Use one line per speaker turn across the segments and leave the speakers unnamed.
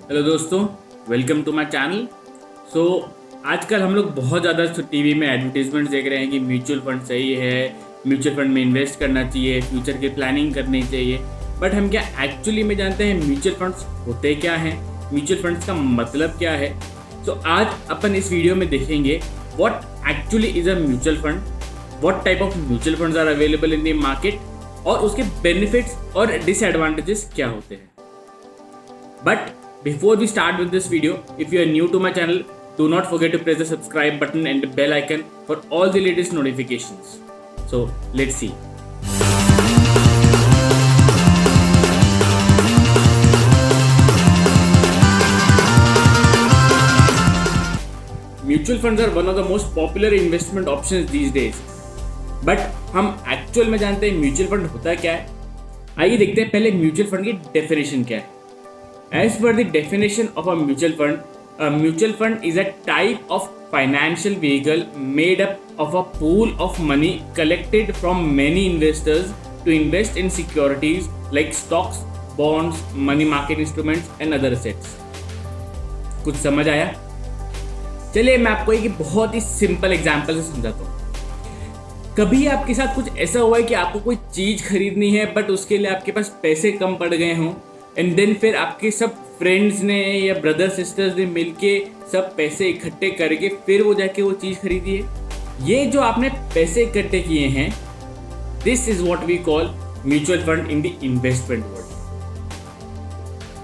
Hello दोस्तों, welcome to my channel. सो आजकल हम लोग बहुत ज़्यादा टीवी में एडवर्टीजमेंट देख रहे हैं कि म्यूचुअल फंड सही है, म्यूचुअल फंड में इन्वेस्ट करना चाहिए, फ्यूचर की प्लानिंग करनी चाहिए। बट हम क्या एक्चुअली में जानते हैं म्यूचुअल फंड्स होते क्या हैं, म्यूचुअल फंड्स का मतलब क्या है? सो आज अपन इस वीडियो में देखेंगे what actually is a mutual fund, what type of mutual funds are available in the market और उसके बेनिफिट्स और डिसएडवांटेजेस क्या होते हैं। But before we start with this video, if you are new to my channel, do not forget to press the subscribe button and the bell icon for all the latest notifications. So let's see. Mutual funds are one of the most popular investment options these days. But हम actual में जानते हैं mutual fund होता क्या है? आइए देखते हैं पहले म्यूचुअल फंड की डेफिनेशन क्या है। As per the definition of a mutual fund is a type of financial vehicle made up of a pool of money collected from many investors to invest in securities like stocks, bonds, money market instruments and other assets. कुछ समझ आया? चलिए मैं आपको एक बहुत ही simple example से समझाता हूँ। कभी आपके साथ कुछ ऐसा हुआ है कि आपको कोई चीज़ खरीदनी है बट उसके लिए आपके पास पैसे कम पड़ गए हों एंड देन फिर आपके सब फ्रेंड्स ने या ब्रदर सिस्टर्स ने मिलके सब पैसे इकट्ठे करके फिर वो जाके वो चीज़ खरीदी है। ये जो आपने पैसे इकट्ठे किए हैं, this is what we call mutual fund in the investment world.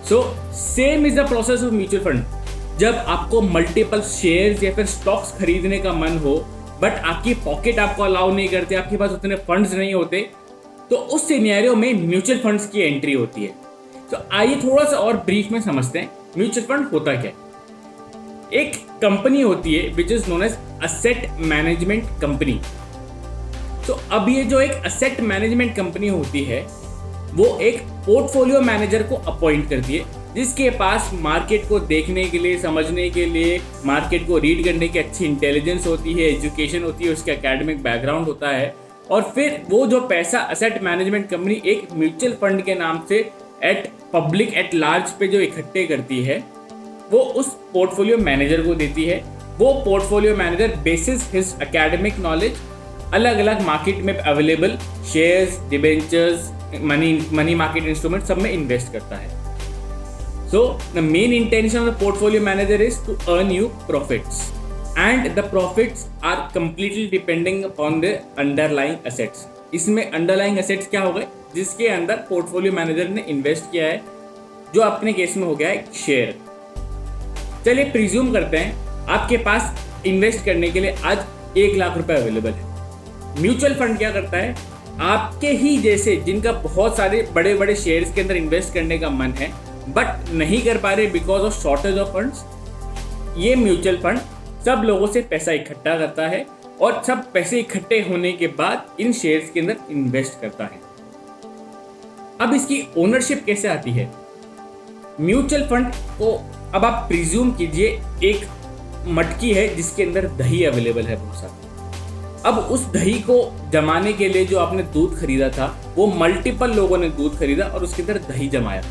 So same is the process of mutual fund. जब आपको मल्टीपल शेयर्स या फिर स्टॉक्स खरीदने का मन हो बट आपकी पॉकेट आपको अलाउ नहीं करते, आपके पास उतने फंड्स नहीं होते, तो उस सिनेरियो में म्यूचुअल फंड्स की एंट्री होती है। तो आइए थोड़ा सा और ब्रीफ में समझते हैं म्यूचुअल फंड होता क्या है। एक कंपनी होती है which is known as asset management company. तो अब ये जो एक असेट मैनेजमेंट कंपनी होती है वो एक पोर्टफोलियो मैनेजर को अपॉइंट करती है, जिसके पास मार्केट को देखने के लिए, समझने के लिए, मार्केट को रीड करने की अच्छी इंटेलिजेंस होती है, एजुकेशन होती है, उसका एकेडमिक बैकग्राउंड होता है। और फिर वो जो पैसा असेट मैनेजमेंट कंपनी एक म्यूचुअल फंड के नाम से पब्लिक एट लार्ज पे जो इकट्ठे करती है वो उस पोर्टफोलियो मैनेजर को देती है। वो portfolio manager basis his academic knowledge अलग अलग मार्केट में available shares, debentures, money market instrument सब में इन्वेस्ट करता है। So the main intention of the portfolio manager is to earn you profits and the profits are completely depending upon the underlying assets. इसमें underlying assets क्या हो गए? जिसके अंदर पोर्टफोलियो मैनेजर ने इन्वेस्ट किया है, जो अपने केस में हो गया है शेयर। चलिए प्रिज्यूम करते हैं आपके पास इन्वेस्ट करने के लिए आज 1 लाख रुपए अवेलेबल है। म्यूचुअल फंड क्या करता है? आपके ही जैसे जिनका बहुत सारे बड़े बड़े शेयर्स के अंदर इन्वेस्ट करने का मन है बट नहीं कर पा रहे because of shortage of funds, ये म्यूचुअल फंड सब लोगों से पैसा इकट्ठा करता है और सब पैसे इकट्ठे होने के बाद इन शेयर्स के अंदर इन्वेस्ट करता है। अब इसकी ओनरशिप कैसे आती है? म्यूचुअल फंड को अब आप प्रिज्यूम कीजिए एक मटकी है जिसके अंदर दही अवेलेबल है बहुत सारा। अब उस दही को जमाने के लिए जो आपने दूध खरीदा था वो मल्टीपल लोगों ने दूध खरीदा और उसके अंदर दही जमाया।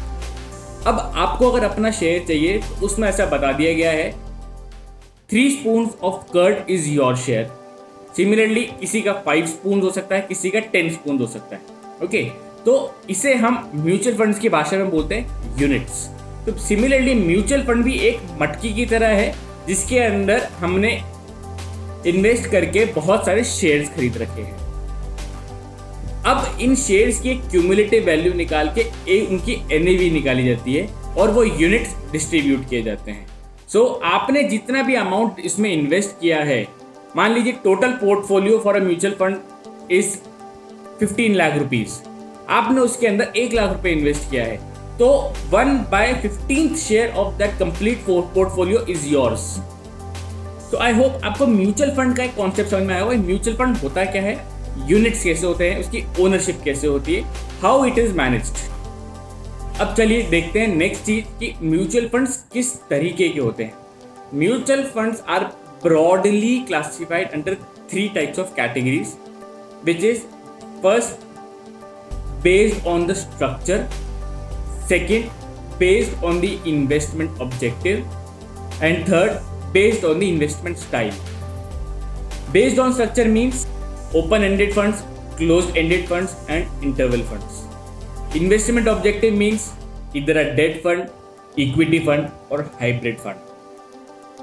अब आपको अगर अपना शेयर चाहिए तो उसमें ऐसा बता दिया गया है 3 spoons of curd is your share. Similarly किसी का 5 स्पून हो सकता है, किसी का 10 स्पून हो सकता है। ओके, तो इसे हम म्यूचुअल फंड्स की भाषा में बोलते हैं यूनिट्स। तो सिमिलरली म्यूचुअल फंड भी एक मटकी की तरह है जिसके अंदर हमने इन्वेस्ट करके बहुत सारे शेयर्स खरीद रखे हैं। अब इन शेयर्स की एक क्यूमुलेटिव वैल्यू निकाल के उनकी एनएवी निकाली जाती है और वो यूनिट्स डिस्ट्रीब्यूट किए जाते हैं। सो आपने जितना भी अमाउंट इसमें इन्वेस्ट किया है, मान लीजिए total portfolio for a mutual fund is 15 lakh rupees, आपने उसके अंदर 1 लाख रुपए इन्वेस्ट किया है, तो 1/15 share of that complete portfolio is yours. तो आई होप आपको म्यूचुअल फंड का एक कॉन्सेप्ट समझ में आया होगा। म्यूचुअल फंड होता क्या है, यूनिट्स कैसे होते हैं, उसकी ओनरशिप कैसे होती है, हाउ इट इज मैनेज्ड। अब चलिए देखते हैं नेक्स्ट चीज कि म्यूचुअल फंड्स किस तरीके के होते हैं। Mutual funds are broadly classified under 3 types of categories, which is first based on the structure, second based on the investment objective, and third, based on the investment style. Based on structure means open-ended funds, closed-ended funds, and interval funds. Investment objective means either a debt fund, equity fund, or hybrid fund.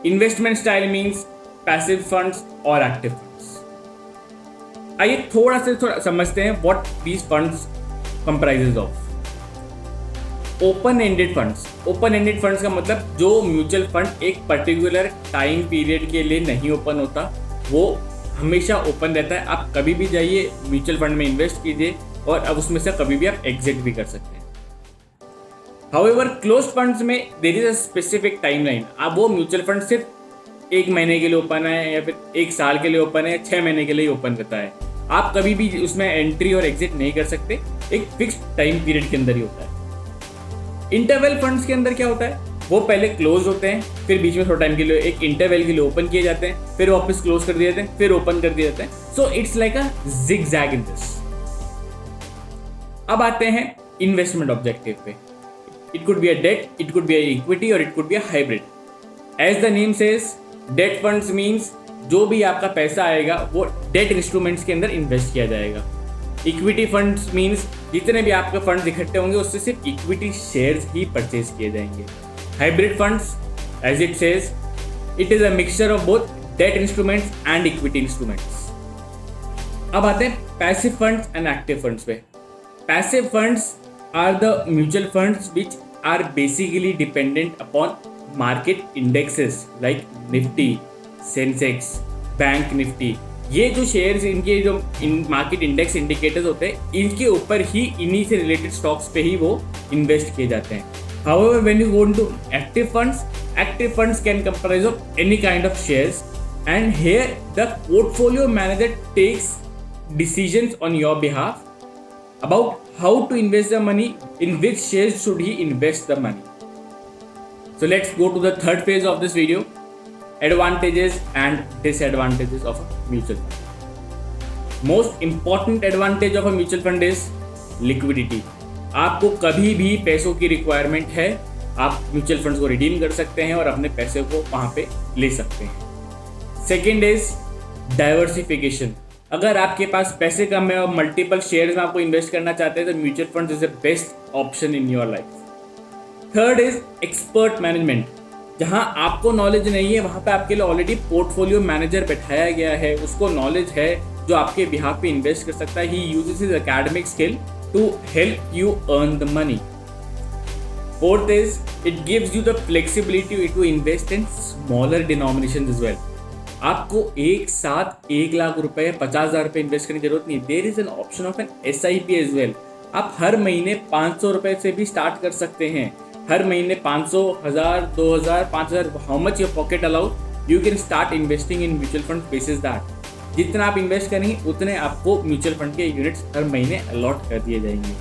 Investment style means passive funds or active funds. आइए थोड़ा समझते हैं what these funds comprises of. Open ended funds का मतलब जो mutual fund एक particular time period के लिए नहीं ओपन होता, वो हमेशा ओपन रहता है. आप कभी भी जाइए म्यूचुअल फंड में इन्वेस्ट कीजिए और अब उसमें से कभी भी आप एग्जिट भी कर सकते हैं. हाउएवर क्लोज्ड फंड्स में there is a specific timeline. अब वो म्यूचुअल फंड सिर्फ 1 महीने के लिए ओपन है या फिर 1 साल के लिए ओपन है, 6 महीने के लिए ओपन रहता है. आप कभी भी उसमें एंट्री और एग्जिट नहीं कर सकते, एक फिक्स्ड टाइम पीरियड के अंदर ही होता है. इंटरवल फंड्स के अंदर क्या होता है, वो पहले क्लोज होते हैं, फिर बीच में थोड़ा टाइम के लिए एक इंटरवल के लिए ओपन किए जाते हैं, फिर वापस क्लोज कर दिए जाते हैं, फिर ओपन कर दिए जाते हैं. So it's like a zigzag in this. अब आते हैं इन्वेस्टमेंट ऑब्जेक्टिव पे. It could be a debt, it could be a equity और it could be a hybrid. As the name says, debt funds means जो भी आपका पैसा आएगा वो डेट इंस्ट्रूमेंट्स के अंदर इन्वेस्ट किया जाएगा. इक्विटी फंड्स मीन्स जितने भी आपके फंड्स इकट्ठे होंगे उससे सिर्फ इक्विटी शेयर्स ही परचेज किए जाएंगे. Hybrid funds, as it says, it is a mixture of both debt instruments and equity instruments. अब आते हैं passive funds and active funds पे. Passive funds are the mutual funds which are basically dependent upon market indexes like Nifty, Sensex, bank Nifty. ये जो shares, इनके जो market index indicators होते हैं, इनके ऊपर ही, इन्हीं से रिलेटेड स्टॉक्स पे ही वो इन्वेस्ट किए जाते हैं. However, when you go into active funds can comprise of any kind of shares, and here the portfolio manager takes decisions on your behalf about how to invest the money, in which shares should he invest the money. So let's go to the third phase of this video. Advantages and disadvantages of a mutual fund. Most important advantage of a mutual fund is liquidity. आपको कभी भी पैसों की requirement है, आप mutual funds को redeem कर सकते हैं और अपने पैसे को वहाँ पे ले सकते हैं. Second is diversification. अगर आपके पास पैसे कम है और मल्टीपल शेयर्स में आपको इन्वेस्ट करना चाहते हैं तो mutual funds is the best option in your life. Third is expert management. जहाँ आपको नॉलेज नहीं है वहाँ पे आपके लिए ऑलरेडी पोर्टफोलियो मैनेजर बैठाया गया है, उसको नॉलेज है जो आपके बिहाफ पे इन्वेस्ट कर सकता है. He uses his academic skill to help you earn the money. Fourth is, it gives you the flexibility to invest in smaller denominations as well. आपको एक साथ 1 लाख रुपए, 50,000 रुपए इन्वेस्ट करने की जरूरत नहीं. There is an option of an SIP as well. आप हर महीने 500 रुपए से भी स्टार्ट कर सकते हैं. हर महीने 500, 1000, 2000, 5000, how much your pocket allows, you can start investing in mutual fund basis that. जितना आप इन्वेस्ट करेंगे उतने आपको म्यूचुअल फंड के यूनिट्स हर महीने अलॉट कर दिए जाएंगे.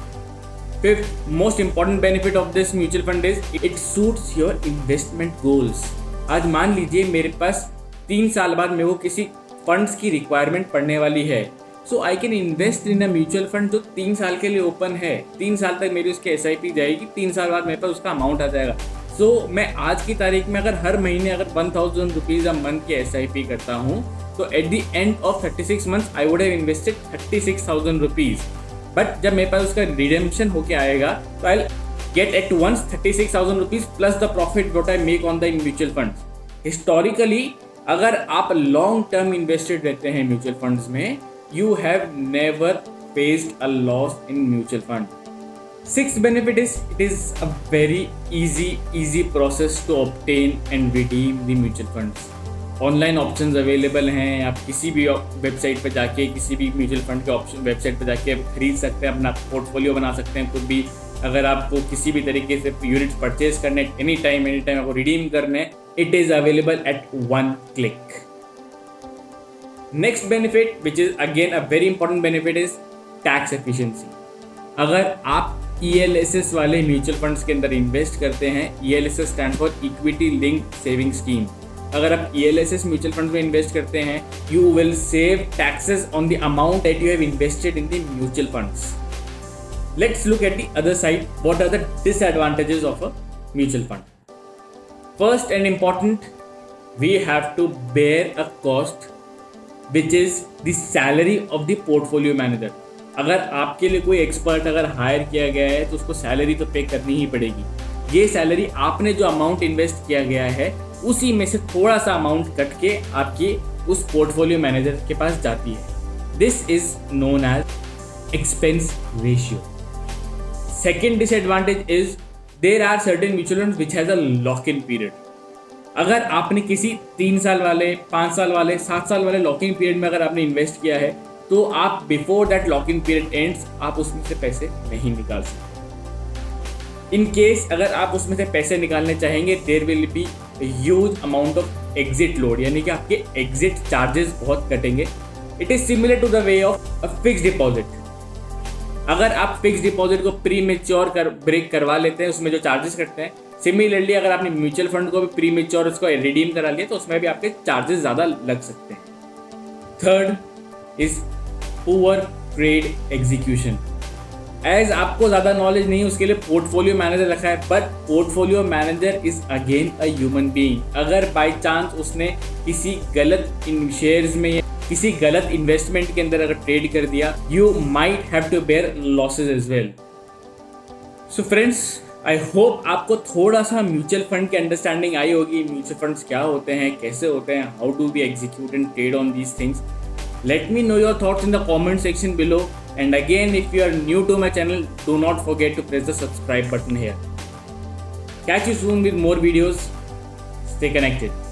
Fifth most important benefit of this mutual fund is it suits your investment goals. आज मान लीजिए मेरे पास 3 साल बाद मेरे को किसी फंड्स की रिक्वायरमेंट पड़ने वाली है, so I can invest in a mutual fund जो 3 साल के लिए ओपन है. 3 साल तक मेरी उसकी SIP जाएगी, 3 साल बाद मेरे पास उसका अमाउंट आ जाएगा. सो मैं आज की तारीख में अगर हर महीने अगर 1000 रुपीज़ अ मंथ की SIP करता हूँ तो at the end of 36 months I would have invested 36,000 rupees. But जब मेरे पास उसका रिडेम्पशन होके आएगा तो I get at once 36,000 rupees plus the profit what I make on the mutual funds. Historically अगर आप लॉन्ग टर्म इन्वेस्टेड रहते हैं म्यूचुअल फंड्स में, you have never faced a loss in mutual fund. Sixth benefit is it is a very easy process to obtain and redeem the mutual funds. Online options available हैं. आप किसी भी website पर जाके, किसी भी mutual fund के option website पर जाके खरीद सकते हैं, अपना पोर्टफोलियो बना सकते हैं खुद भी. अगर आपको किसी भी तरीके से यूनिट्स परचेज करने एनी टाइम आपको रिडीम करने, it is available at 1 click. Next benefit which is again a very important benefit is tax efficiency. अगर आप ELSS वाले म्यूचुअल फंड्स के अंदर इन्वेस्ट करते हैं, ELSS stand for equity linked saving scheme. अगर आप ELSS म्यूचुअल फंड में इन्वेस्ट करते हैं, you will save taxes on the amount that you have invested in the mutual funds. Let's look at the other side. What are the disadvantages of a mutual fund. First and important, we have to bear a cost which is the salary of the portfolio manager. अगर आपके लिए कोई expert अगर higher किया गया है तो उसको सैलरी तो पे करनी ही पड़ेगी. ये सैलरी आपने जो अमाउंट इन्वेस्ट किया गया है उसी में से थोड़ा सा अमाउंट कट के आपकी उस पोर्टफोलियो मैनेजर के पास जाती है. This is known as expense ratio. Second disadvantage is there are certain mutual funds which has a lock in period. अगर आपने किसी 3 साल वाले, 5 साल वाले, 7 साल वाले लॉक इन पीरियड में अगर आपने इन्वेस्ट किया है तो आप before that lock in period ends आप उसमें से पैसे नहीं निकाल सकते. इन केस अगर आप उसमें से पैसे निकालने चाहेंगे there will be huge amount of exit load, यानी कि आपके एग्जिट चार्जेस बहुत कटेंगे. It is similar to the way of a fix deposit. अगर आप फिक्स डिपॉजिट को प्री मेच्योर ब्रेक करवा लेते हैं उसमें जो चार्जेस कटते हैं, सिमिलरली अगर आपने म्यूचुअल फंड को भी प्री मेच्योर उसको रिडीम करा लिया तो उसमें भी आपके चार्जेस ज़्यादा लग सकते हैं. Third is poor trade execution. As आपको ज़्यादा नॉलेज नहीं उसके लिए पोर्टफोलियो मैनेजर रखा है, but portfolio manager is again a human being. अगर बाई चांस उसने किसी गलत इन शेयर्स में या किसी गलत इन्वेस्टमेंट के अंदर अगर ट्रेड कर दिया, you might have to bear losses as well. So friends, I hope आपको थोड़ा सा म्यूचुअल फंड की अंडरस्टैंडिंग आई होगी. म्यूचुअल फंड्स क्या होते हैं, कैसे होते हैं, how do we execute and trade on these things. Let me know your thoughts in the comment section below, and again if you are new to my channel, do not forget to press the subscribe button here. Catch you soon with more videos. Stay connected.